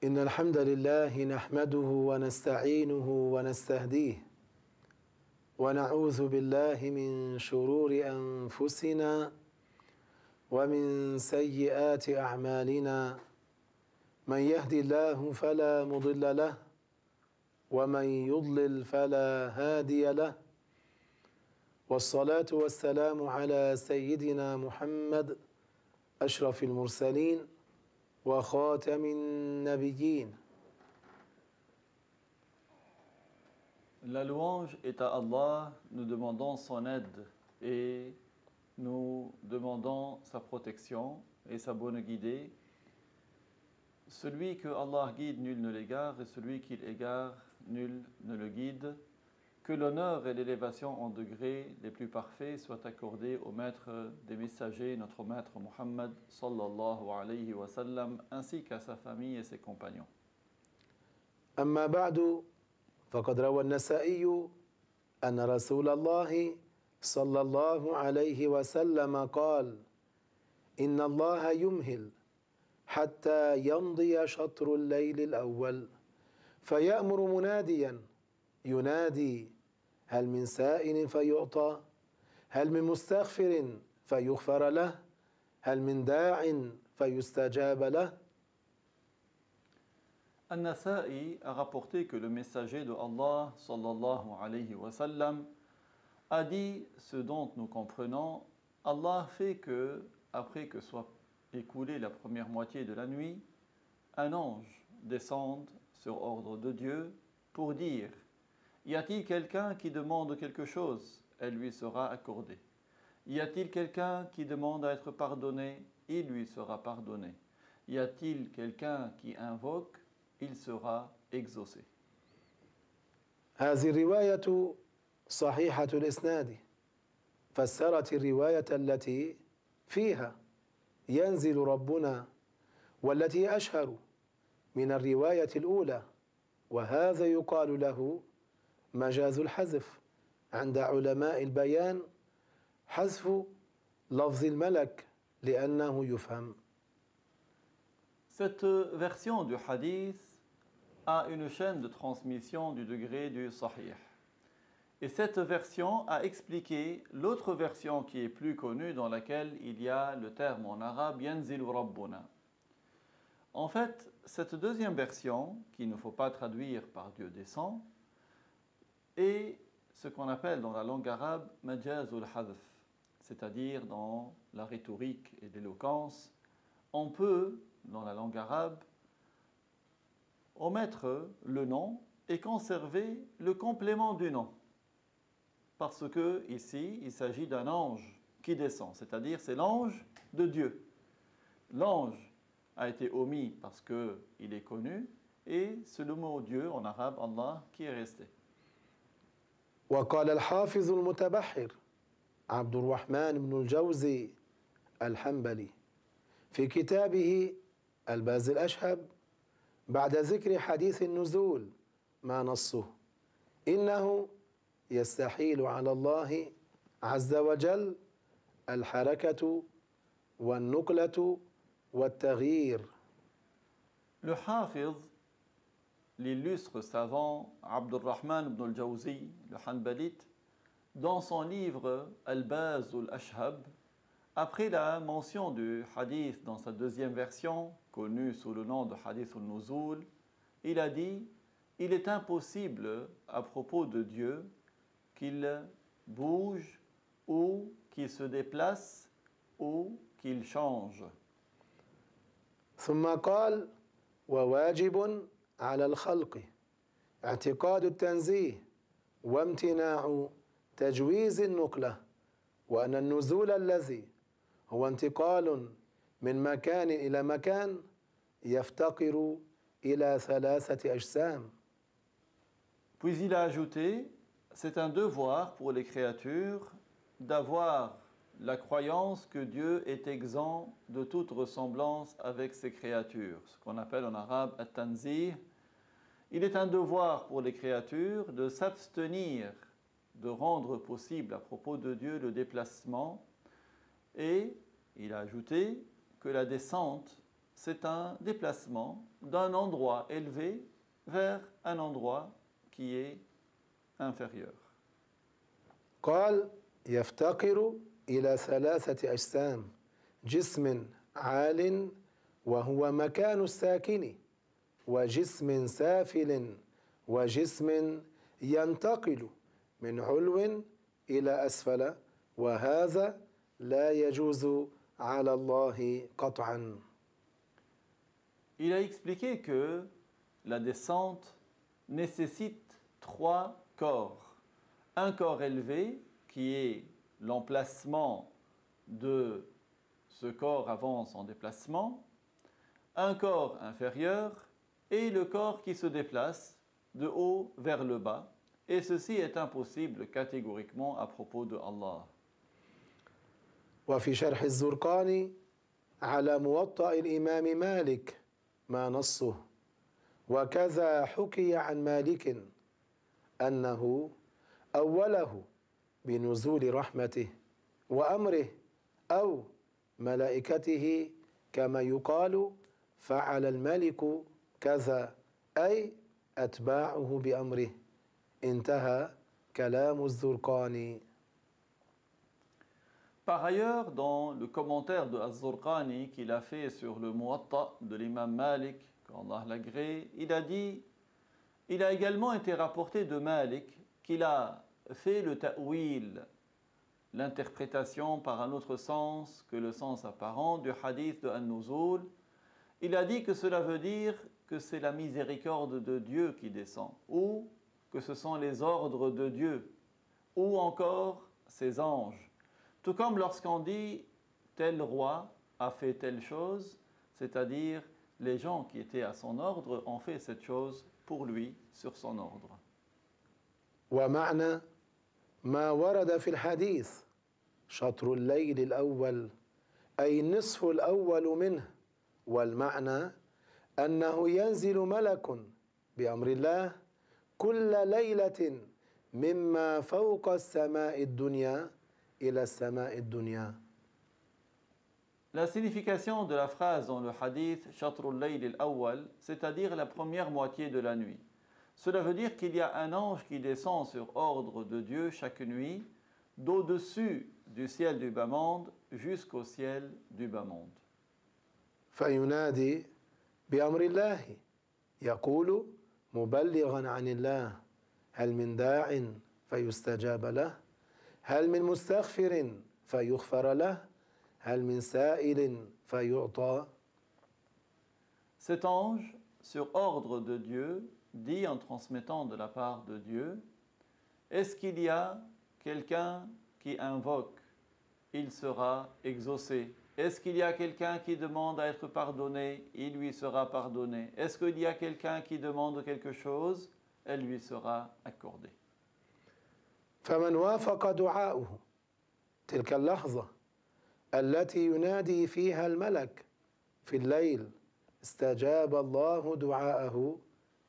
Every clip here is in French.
إن الحمد لله نحمده ونستعينه ونستهديه ونعوذ بالله من شرور أنفسنا ومن سيئات أعمالنا من يهدي الله فلا مضل له ومن يضلل فلا هادي له والصلاة والسلام على سيدنا محمد أشرف المرسلين وخاتم النبيين. La louange est à Allah, nous demandons son aide et nous demandons sa protection et sa bonne guidée. Celui que Allah guide, nul ne l'égare, et celui qu'il égare, nul ne le guide. Que l'honneur et l'élévation en degrés les plus parfaits soient accordés au maître des messagers, notre maître Muhammad sallallahu alayhi wa sallam, ainsi qu'à sa famille et ses compagnons. أما بعد فقد روى النسائي أن رسول الله صلى الله عليه وسلم قال: إن الله يمهل حتى يمضي شطر الليل الأول فيأمر مناديا ينادي: هل من سائل فيعطى؟ هل من مستغفر فيغفر له؟ هل من داع فيستجاب له؟ An-Nasa'i a rapporté que le messager de Allah sallallahu alayhi wa sallam a dit ce dont nous comprenons: Allah fait que, après que soit écoulée la première moitié de la nuit, un ange descende sur ordre de Dieu pour dire: y a-t-il quelqu'un qui demande quelque chose? Elle lui sera accordée. Y a-t-il quelqu'un qui demande à être pardonné? Il lui sera pardonné. Y a-t-il quelqu'un qui invoque? Il sera exaucé. هذه الرواية صحيحة الإسناد، فسرت الرواية التي فيها ينزل ربنا والتي أشهر من الرواية الأولى، وهذا يقال له مجاز الحذف عند علماء البيان، حذف لفظ الملك لأنه يفهم. Cette version du hadith a une chaîne de transmission du degré du sahih. Et cette version a expliqué l'autre version qui est plus connue, dans laquelle il y a le terme en arabe yanzilu rabbuna. En fait, cette deuxième version, qu'il ne faut pas traduire par Dieu descend, est ce qu'on appelle dans la langue arabe majazul hadf, c'est-à-dire dans la rhétorique et l'éloquence, on peut, dans la langue arabe, omettre le nom et conserver le complément du nom. Parce que ici, il s'agit d'un ange qui descend, c'est-à-dire c'est l'ange de Dieu. L'ange a été omis parce qu'il est connu, et c'est le mot Dieu en arabe, Allah, qui est resté. وقال الحافظ المتبحر عبد الرحمن بن الجوزي الحنبلي في كتابه الباز الأشهب بعد ذكر حديث النزول ما نصه: إنه يستحيل على الله عز وجل الحركة والنقلة والتغيير. Le Hafiz, l'illustre savant Abdurrahman ibn al-Jawzi, le Hanbalite, dans son livre Al-Baz al-Ashhab, après la mention du hadith dans sa deuxième version, connue sous le nom de hadith al-Nuzul, il a dit: il est impossible à propos de Dieu qu'il bouge ou qu'il se déplace ou qu'il change. ثم قال: وواجب على الخلق اعتقاد التنزيه وامتناع تجويز النقلة، وأن النزول الذي هو انتقال من مكان إلى مكان يفتقر إلى ثلاثة أجسام. Puis il a ajouté: c'est un devoir pour les créatures d'avoir la croyance que Dieu est exempt de toute ressemblance avec ses créatures, ce qu'on appelle en arabe at-tanzih. Il est un devoir pour les créatures de s'abstenir de rendre possible à propos de Dieu le déplacement, et il a ajouté que la descente c'est un déplacement d'un endroit élevé vers un endroit qui est inférieur. قال يفتقر إلى ثلاثة أجسام جسم عال وهو مكان الساكن وجسم سافل وجسم ينتقل من علو إلى أسفل وهذا لا يجوز على الله قطعا. Il a expliqué que la descente nécessite 3 corps. Un corps élevé qui est l'emplacement de ce corps avant son déplacement, un corps inférieur et le corps qui se déplace de haut vers le bas. Et ceci est impossible catégoriquement à propos de Allah. وفي شرح الزرقاني على موطأ الإمام مالك ما نصه وكذا حكي عن مالك أنه أوله بنزول رحمته وأمره أو ملائكته كما يقال فعل الملك كذا أي أتباعه بأمره انتهى كلام الزرقاني. Par ailleurs, dans le commentaire de Az-Zurqani qu'il a fait sur le Muwatta de l'imam Malik, qu'Allah l'agrée, il a dit, il a également été rapporté de Malik qu'il a fait le ta'wil, l'interprétation par un autre sens que le sens apparent du hadith de An-Nuzul. Il a dit que cela veut dire que c'est la miséricorde de Dieu qui descend, ou que ce sont les ordres de Dieu, ou encore ses anges. Tout comme lorsqu'on dit tel roi a fait telle chose, c'est-à-dire les gens qui étaient à son ordre ont fait cette chose pour lui sur son ordre. ومعنى ما ورد في الحديث شطر الليل الأول أي النصف الأول منه والمعنى أنه ينزل ملك بأمر الله كل ليلة مما فوق السماء الدنيا إلى السماء الدنيا. La signification de la phrase dans le hadith Shatrul Layl al-Awwal, c'est-à-dire la première moitié de la nuit. Cela veut dire qu'il y a un ange qui descend sur ordre de Dieu chaque nuit, d'au-dessus du ciel du bas-monde jusqu'au ciel du bas-monde. فينادي بأمر الله يقول مبلغا عن الله هل من داع فيستجاب له هل من مستغفر فيغفر له هل من سائل فيعطى. Cet ange, sur ordre de Dieu, dit en transmettant de la part de Dieu, est-ce qu'il y a quelqu'un qui invoque, il sera exaucé. Est-ce qu'il y a quelqu'un qui demande à être pardonné, il lui sera pardonné. Est-ce qu'il y a quelqu'un qui demande quelque chose, elle lui sera accordée. فمن وافق دعاؤه تلك اللحظة التي ينادي فيها الملك في الليل استجاب الله دعاءه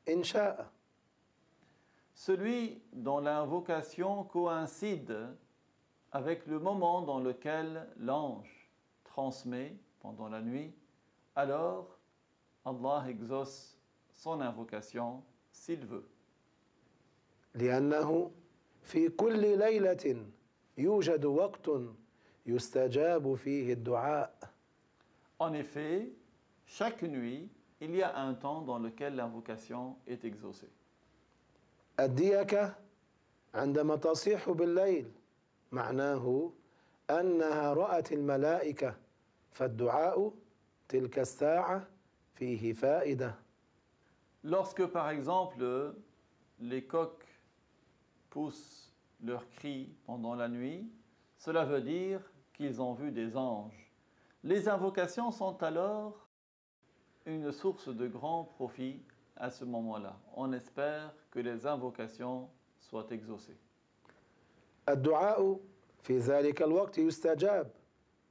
إن شاء. Celui dont l'invocation coïncide avec le moment dans lequel l'ange transmet pendant la nuit, alors Allah exauce son invocation s'il veut. لأنه في كل ليلة يوجد وقت يستجاب فيه الدعاء. En effet, chaque nuit, il y a un temps dans lequel l'invocation est exaucée. الديكة عندما تصيح بالليل معناه أنها رأت الملائكة فالدعاء تلك الساعة فيه فائدة. Lorsque, par exemple, les coqs poussent leurs cris pendant la nuit, cela veut dire qu'ils ont vu des anges. Les invocations sont alors une source de grand profit à ce moment-là. On espère que les invocations soient exaucées. الدعاء في ذلك الوقت يستجاب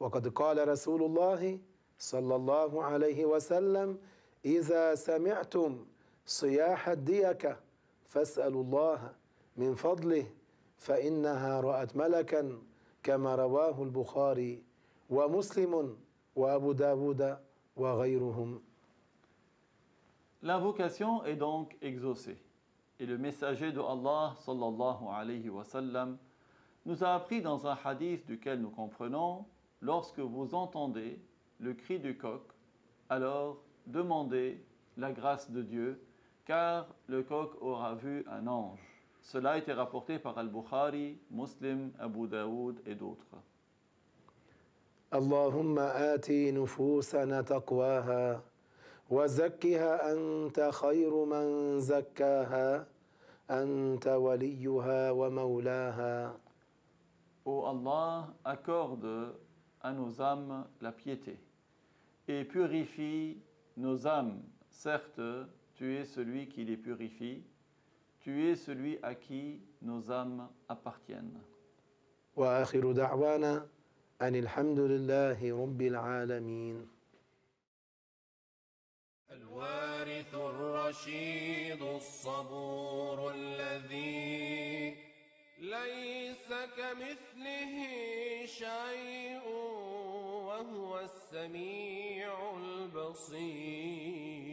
وقد قال رسول الله صلى الله عليه وسلم إذا سمعتم صياح الديكة فاسألوا الله من فضله فإنها رأت ملكا كما رواه البخاري ومسلم وأبو داود وغيرهم. L'invocation est donc exaucée. Et le messager de Allah, sallallahu alayhi wa sallam, nous a appris dans un hadith duquel nous comprenons, lorsque vous entendez le cri du coq, alors demandez la grâce de Dieu, car le coq aura vu un ange. Cela a été rapporté par Al-Bukhari, Muslim, Abu Daoud et d'autres. Allahumma ati nufusana taqwaha wa zakkiha anta khayru man zakkaha anta waliyuha wa mawlaha. Ô Allah, accorde à nos âmes la piété et purifie nos âmes. Certes, tu es celui qui les purifie, tu es celui à qui nos âmes appartiennent. وآخر دعوانا أن الحمد لله رب العالمين. الوارث الرشيد الصبور الذي ليس كمثله شيء وهو السميع البصير.